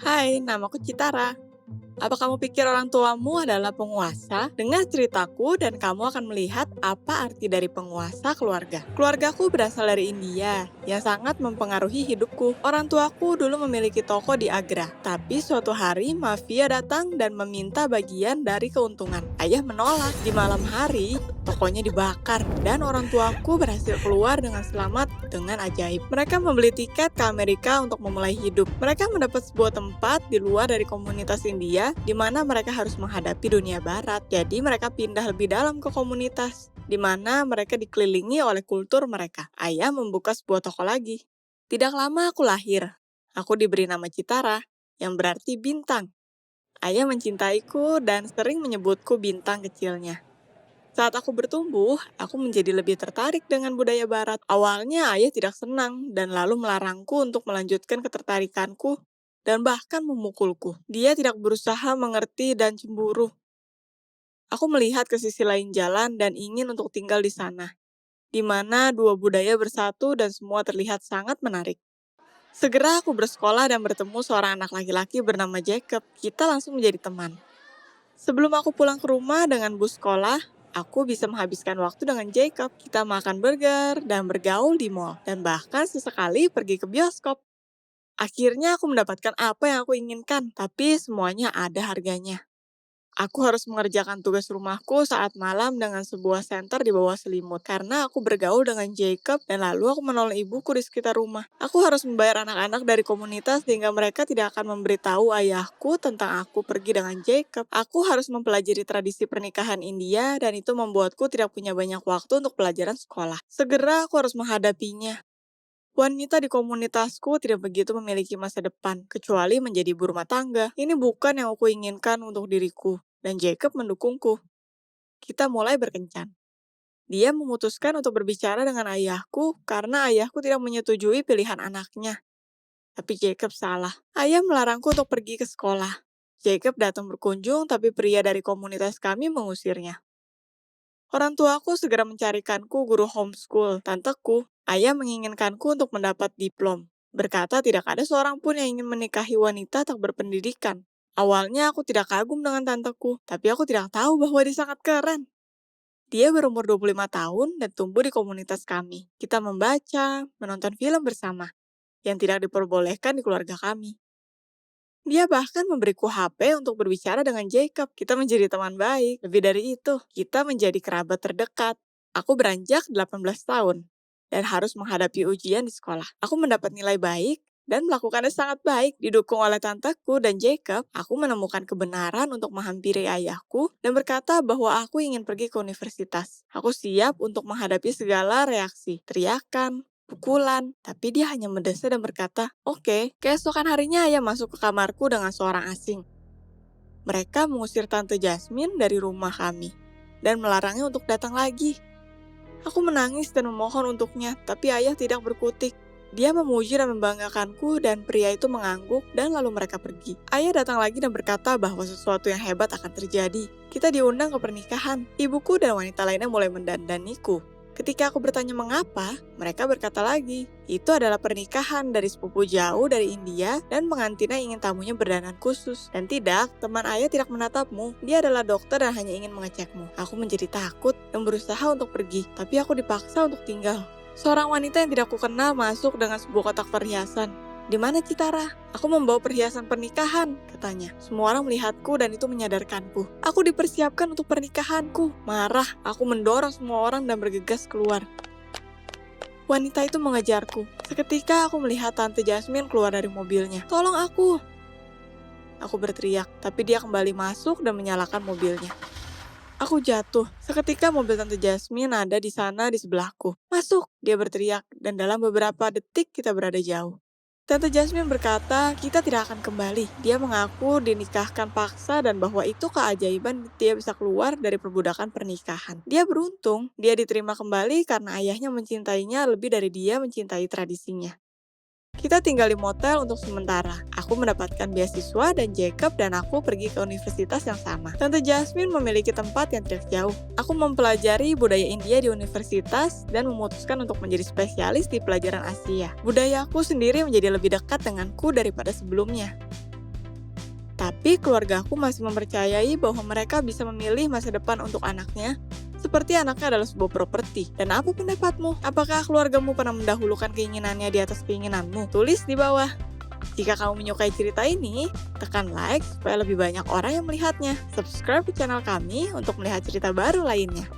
Hai, namaku Citara. Apa kamu pikir orang tuamu adalah penguasa? Dengar ceritaku dan kamu akan melihat apa arti dari penguasa keluarga. Keluargaku berasal dari India, yang sangat mempengaruhi hidupku. Orang tuaku dulu memiliki toko di Agra, tapi suatu hari mafia datang dan meminta bagian dari keuntungan. Ayah menolak. Di malam hari, tokonya dibakar, dan orang tuaku berhasil keluar dengan selamat dengan ajaib. Mereka membeli tiket ke Amerika untuk memulai hidup. Mereka mendapat sebuah tempat di luar dari komunitas India, di mana mereka harus menghadapi dunia barat. Jadi mereka pindah lebih dalam ke komunitas, di mana mereka dikelilingi oleh kultur mereka. Ayah membuka sebuah toko lagi. Tidak lama aku lahir. Aku diberi nama Citara, yang berarti bintang. Ayah mencintaiku dan sering menyebutku bintang kecilnya. Saat aku bertumbuh, aku menjadi lebih tertarik dengan budaya barat. Awalnya ayah tidak senang dan lalu melarangku untuk melanjutkan ketertarikanku dan bahkan memukulku. Dia tidak berusaha mengerti dan cemburu. Aku melihat ke sisi lain jalan dan ingin untuk tinggal di sana, di mana dua budaya bersatu dan semua terlihat sangat menarik. Segera aku bersekolah dan bertemu seorang anak laki-laki bernama Jacob. Kita langsung menjadi teman. Sebelum aku pulang ke rumah dengan bus sekolah, aku bisa menghabiskan waktu dengan Jacob. Kita makan burger dan bergaul di mall, dan bahkan sesekali pergi ke bioskop. Akhirnya aku mendapatkan apa yang aku inginkan, tapi semuanya ada harganya. Aku harus mengerjakan tugas rumahku saat malam dengan sebuah senter di bawah selimut, karena aku bergaul dengan Jacob dan lalu aku menolong ibuku di sekitar rumah. Aku harus membayar anak-anak dari komunitas sehingga mereka tidak akan memberitahu ayahku tentang aku pergi dengan Jacob. Aku harus mempelajari tradisi pernikahan India dan itu membuatku tidak punya banyak waktu untuk pelajaran sekolah. Segera aku harus menghadapinya. Wanita di komunitasku tidak begitu memiliki masa depan, kecuali menjadi ibu rumah tangga. Ini bukan yang aku inginkan untuk diriku, dan Jacob mendukungku. Kita mulai berkencan. Dia memutuskan untuk berbicara dengan ayahku karena ayahku tidak menyetujui pilihan anaknya. Tapi Jacob salah. Ayah melarangku untuk pergi ke sekolah. Jacob datang berkunjung, tapi pria dari komunitas kami mengusirnya. Orang tuaku segera mencarikanku guru homeschool. Tanteku, ayah menginginkanku untuk mendapat diplom. Berkata tidak ada seorang pun yang ingin menikahi wanita tak berpendidikan. Awalnya aku tidak kagum dengan tanteku, tapi aku tidak tahu bahwa dia sangat keren. Dia berumur 25 tahun dan tumbuh di komunitas kami. Kita membaca, menonton film bersama, yang tidak diperbolehkan di keluarga kami. Dia bahkan memberiku HP untuk berbicara dengan Jacob. Kita menjadi teman baik. Lebih dari itu, kita menjadi kerabat terdekat. Aku beranjak 18 tahun dan harus menghadapi ujian di sekolah. Aku mendapat nilai baik dan melakukannya sangat baik. Didukung oleh tanteku dan Jacob, aku menemukan kebenaran untuk menghampiri ayahku dan berkata bahwa aku ingin pergi ke universitas. Aku siap untuk menghadapi segala reaksi, teriakan, pukulan, tapi dia hanya mendesah dan berkata, "Oke." Keesokan harinya ayah masuk ke kamarku dengan seorang asing. Mereka mengusir Tante Jasmine dari rumah kami dan melarangnya untuk datang lagi. Aku menangis dan memohon untuknya, tapi ayah tidak berkutik. Dia memuji dan membanggakanku dan pria itu mengangguk dan lalu mereka pergi. Ayah datang lagi dan berkata bahwa sesuatu yang hebat akan terjadi. Kita diundang ke pernikahan. Ibuku dan wanita lainnya mulai mendandaniku. Ketika aku bertanya mengapa, mereka berkata lagi, itu adalah pernikahan dari sepupu jauh dari India dan pengantinnya ingin tamunya berdandan khusus. Dan tidak, teman ayah tidak menatapmu. Dia adalah dokter dan hanya ingin mengecekmu. Aku menjadi takut dan berusaha untuk pergi, tapi aku dipaksa untuk tinggal. Seorang wanita yang tidak kukenal masuk dengan sebuah kotak perhiasan. "Di mana Citara? Aku membawa perhiasan pernikahan," katanya. Semua orang melihatku dan itu menyadarkanku. Aku dipersiapkan untuk pernikahanku. Marah, aku mendorong semua orang dan bergegas keluar. Wanita itu mengejarku. Seketika aku melihat Tante Jasmine keluar dari mobilnya. "Tolong aku!" Aku berteriak, tapi dia kembali masuk dan menyalakan mobilnya. Aku jatuh. Seketika mobil Tante Jasmine ada di sana di sebelahku. "Masuk!" dia berteriak, dan dalam beberapa detik kita berada jauh. Tante Jasmine berkata, kita tidak akan kembali. Dia mengaku dinikahkan paksa dan bahwa itu keajaiban dia bisa keluar dari perbudakan pernikahan. Dia beruntung, dia diterima kembali karena ayahnya mencintainya lebih dari dia mencintai tradisinya. Kita tinggal di motel untuk sementara. Aku mendapatkan beasiswa dan Jacob dan aku pergi ke universitas yang sama. Tante Jasmine memiliki tempat yang tidak jauh. Aku mempelajari budaya India di universitas dan memutuskan untuk menjadi spesialis di pelajaran Asia. Budayaku sendiri menjadi lebih dekat denganku daripada sebelumnya. Tapi keluargaku masih mempercayai bahwa mereka bisa memilih masa depan untuk anaknya, seperti anaknya adalah sebuah properti. Dan apa pendapatmu? Apakah keluargamu pernah mendahulukan keinginannya di atas keinginanmu? Tulis di bawah. Jika kamu menyukai cerita ini, tekan like supaya lebih banyak orang yang melihatnya. Subscribe ke channel kami untuk melihat cerita baru lainnya.